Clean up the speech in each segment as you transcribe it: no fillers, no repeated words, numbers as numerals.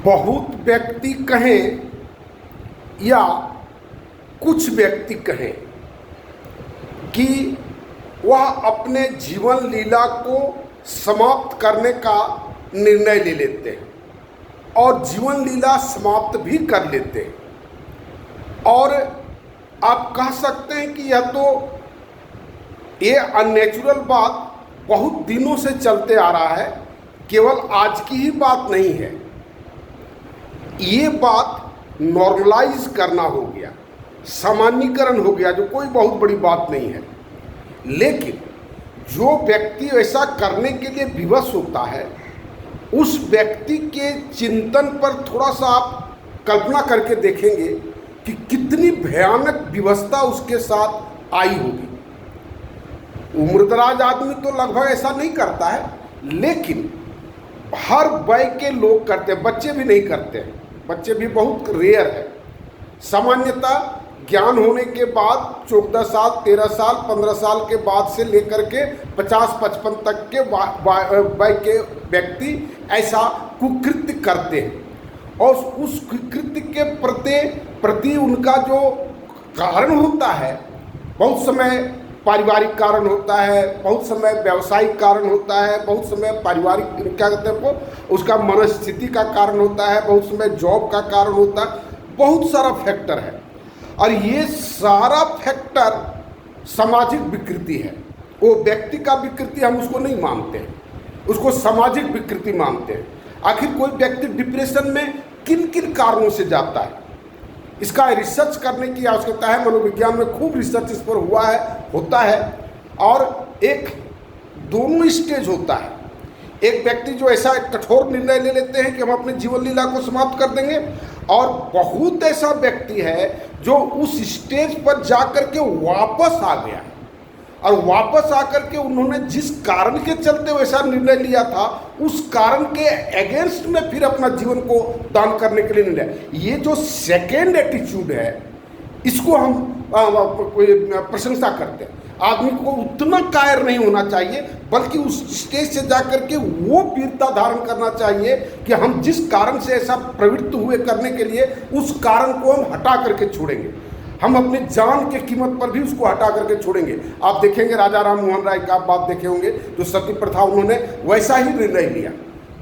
बहुत व्यक्ति कहें या कुछ व्यक्ति कहें कि वह अपने जीवन लीला को समाप्त करने का निर्णय ले लेते हैं और जीवन लीला समाप्त भी कर लेते हैं। और आप कह सकते हैं कि ये अननेचुरल बात बहुत दिनों से चलते आ रहा है, केवल आज की ही बात नहीं है। ये बात नॉर्मलाइज करना हो गया, सामान्यीकरण हो गया, जो कोई बहुत बड़ी बात नहीं है। लेकिन जो व्यक्ति ऐसा करने के लिए विवश होता है, उस व्यक्ति के चिंतन पर थोड़ा सा आप कल्पना करके देखेंगे कि कितनी भयानक विवशता उसके साथ आई होगी। उम्रदराज आदमी तो लगभग ऐसा नहीं करता है, लेकिन हर वय के लोग करते हैं। बच्चे भी नहीं करते हैं, बच्चे भी बहुत रेयर है। सामान्यतः ज्ञान होने के बाद 14 साल, 13 साल, 15 साल के बाद से लेकर के 50-55 तक के वय के व्यक्ति ऐसा कुकृत्य करते हैं। और उस कुकृत्य के प्रति उनका जो कारण होता है, बहुत समय पारिवारिक कारण होता है, बहुत समय व्यावसायिक कारण होता है, बहुत समय पारिवारिक क्या कहते हैं वो उसका मनस्थिति का कारण होता है, बहुत समय जॉब का कारण होता है, बहुत सारा फैक्टर है। और ये सारा फैक्टर सामाजिक विकृति है। वो व्यक्ति का विकृति हम उसको नहीं मानते हैं, उसको सामाजिक विकृति मानते हैं। आखिर कोई व्यक्ति डिप्रेशन में किन किन कारणों से जाता है, इसका रिसर्च करने की आवश्यकता है। मनोविज्ञान में खूब रिसर्च इस पर होता है। और एक दोनों स्टेज होता है। एक व्यक्ति जो ऐसा कठोर निर्णय ले लेते हैं कि हम अपने जीवन लीला को समाप्त कर देंगे, और बहुत ऐसा व्यक्ति है जो उस स्टेज पर जाकर के वापस आ गया है, और वापस आकर के उन्होंने जिस कारण के चलते वैसा निर्णय लिया था, उस कारण के अगेंस्ट में फिर अपना जीवन को दान करने के लिए निर्णय। ये जो सेकेंड एटीट्यूड है, इसको हम प्रशंसा करते हैं। आदमी को उतना कायर नहीं होना चाहिए, बल्कि उस स्टेज से जाकर के वो वीरता धारण करना चाहिए कि हम जिस कारण से ऐसा प्रवृत्त हुए करने के लिए, उस कारण को हम हटा करके छोड़ेंगे। हम अपनी जान के कीमत पर भी उसको हटा करके छोड़ेंगे। आप देखेंगे राजा राम मोहन राय का आप बात देखे होंगे, जो सती प्रथा, उन्होंने वैसा ही निर्णय लिया।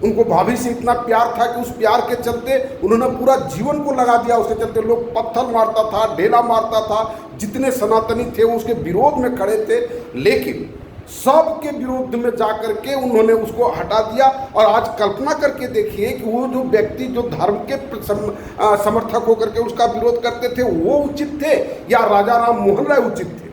उनको भाभी से इतना प्यार था कि उस प्यार के चलते उन्होंने पूरा जीवन को लगा दिया। उसके चलते लोग पत्थर मारता था, ढेला मारता था, जितने सनातनी थे वो उसके विरोध में खड़े थे, लेकिन सबके विरोध में जाकर के उन्होंने उसको हटा दिया। और आज कल्पना करके देखिए कि वो जो व्यक्ति जो धर्म के समर्थक होकर के उसका विरोध करते थे, वो उचित थे या राजा राम मोहन राय उचित थे?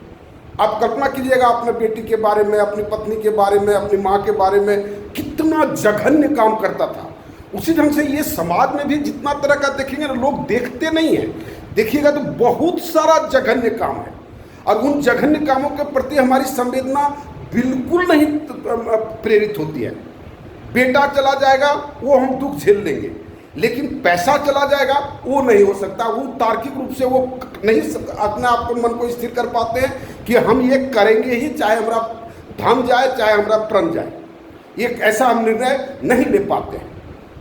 आप कल्पना कीजिएगा, अपने बेटी के बारे में, अपनी पत्नी के बारे में, अपनी माँ के बारे में कितना जघन्य काम करता था। उसी ढंग से ये समाज में भी जितना तरह का देखेंगे ना, लोग देखते नहीं हैं, देखिएगा तो बहुत सारा जघन्य काम है। और उन जघन्य कामों के प्रति हमारी संवेदना बिल्कुल नहीं प्रेरित होती है। बेटा चला जाएगा वो हम दुख झेल लेंगे, लेकिन पैसा चला जाएगा वो नहीं हो सकता। वो तार्किक रूप से वो नहीं अपने आप को, मन को स्थिर कर पाते हैं कि हम ये करेंगे ही, चाहे हमारा धन जाए, चाहे हमारा प्राण जाए। ये ऐसा हम निर्णय नहीं ले पाते हैं।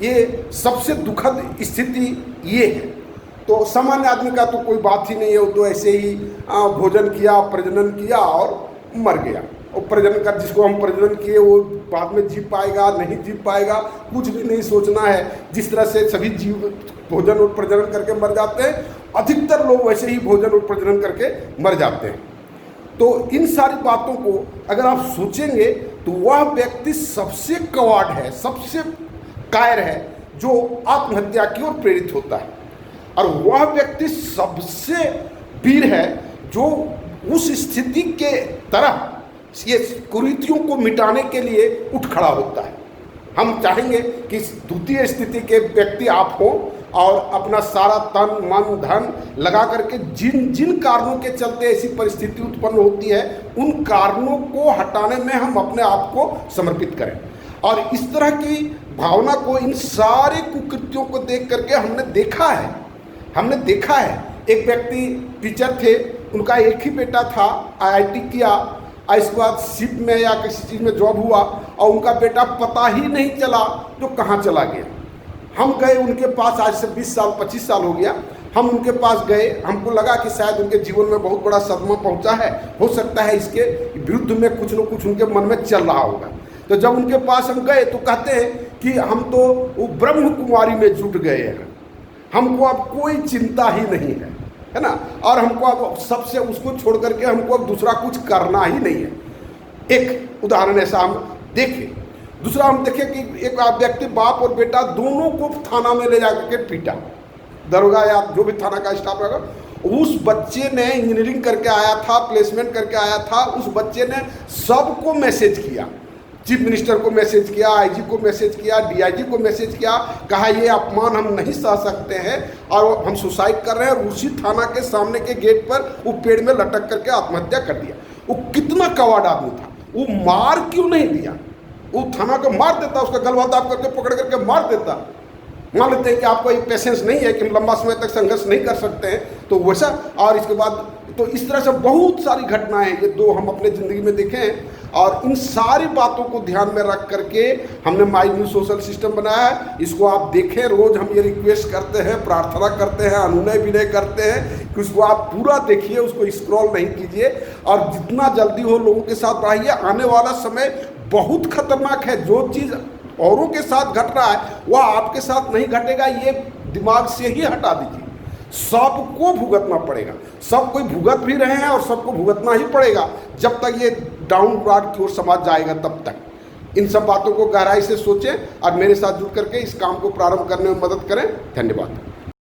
ये सबसे दुखद स्थिति ये है। तो सामान्य आदमी का तो कोई बात ही नहीं है, वो तो ऐसे ही भोजन किया, प्रजनन किया और मर गया। और प्रजनन कर, जिसको हम प्रजनन किए वो बाद में जी पाएगा नहीं जी पाएगा, कुछ भी नहीं सोचना है। जिस तरह से सभी जीव भोजन और प्रजनन करके मर जाते हैं, अधिकतर लोग वैसे ही भोजन और प्रजनन करके मर जाते हैं। तो इन सारी बातों को अगर आप सोचेंगे तो वह व्यक्ति सबसे कवाड़ है, सबसे कायर है जो आत्महत्या की ओर प्रेरित होता है। और वह व्यक्ति सबसे वीर है जो उस स्थिति के तरह ये कुरीतियों को मिटाने के लिए उठ खड़ा होता है। हम चाहेंगे कि द्वितीय स्थिति के व्यक्ति आप हो और अपना सारा तन मन धन लगा करके जिन जिन कारणों के चलते ऐसी परिस्थिति उत्पन्न होती है, उन कारणों को हटाने में हम अपने आप को समर्पित करें। और इस तरह की भावना को, इन सारे कुकृत्यों को देख करके हमने देखा है। एक व्यक्ति टीचर थे, उनका एक ही बेटा था, IIT किया, इसके बाद शिप में या किसी चीज़ में जॉब हुआ और उनका बेटा पता ही नहीं चला जो कहाँ चला गया। हम गए उनके पास, आज से 20 साल 25 साल हो गया, हम उनके पास गए, हमको लगा कि शायद उनके जीवन में बहुत बड़ा सदमा पहुंचा है, हो सकता है इसके विरुद्ध में कुछ न कुछ उनके मन में चल रहा होगा। तो जब उनके पास हम गए तो कहते हैं कि हम तो वो ब्रह्म कुमारी में जुट गए हैं, हमको अब कोई चिंता ही नहीं है ना, और हमको अब सबसे उसको छोड़ करके हमको अब दूसरा कुछ करना ही नहीं है। एक उदाहरण ऐसा हम देखें। दूसरा हम देखें कि एक व्यक्ति, बाप और बेटा दोनों को थाना में ले जाकर के पीटा, दरोगा या जो भी थाना का स्टाफ रहेगा। उस बच्चे ने इंजीनियरिंग करके आया था, प्लेसमेंट करके आया था, उस बच्चे ने सबको मैसेज किया, चीफ मिनिस्टर को मैसेज किया, आईजी को मैसेज किया, डीआईजी को मैसेज किया, कहा ये अपमान हम नहीं सह सकते हैं और हम सुसाइड कर रहे हैं, और उसी थाना के सामने के गेट पर वो पेड़ में लटक करके आत्महत्या कर दिया। वो कितना कवाड़ आदमी था, वो मार क्यों नहीं दिया? वो थाना को मार देता, उसका गलवा दाब करके पकड़ करके मार देता। मान लेते हैं कि आपको एक पेशेंस नहीं है कि हम लंबा समय तक संघर्ष नहीं कर सकते हैं, तो वैसा, और इसके बाद तो इस तरह से बहुत सारी घटनाएं ये दो हम अपने ज़िंदगी में देखे हैं। और इन सारी बातों को ध्यान में रख करके हमने माई न्यू सोशल सिस्टम बनाया है। इसको आप देखें, रोज़ हम ये रिक्वेस्ट करते हैं, प्रार्थना करते हैं, अनुनय विनय करते हैं कि उसको आप पूरा देखिए, उसको स्क्रॉल नहीं कीजिए, और जितना जल्दी हो लोगों के साथ बढ़ाइए। आने वाला समय बहुत खतरनाक है, जो चीज़ औरों के साथ घट रहा है वह आपके साथ नहीं घटेगा, ये दिमाग से ही हटा दीजिए। सबको भुगतना पड़ेगा, सब कोई भुगत भी रहे हैं और सबको भुगतना ही पड़ेगा जब तक ये डाउनवर्ड की ओर समाज जाएगा तब तक। इन सब बातों को गहराई से सोचें और मेरे साथ जुड़ करके इस काम को प्रारंभ करने में मदद करें। धन्यवाद।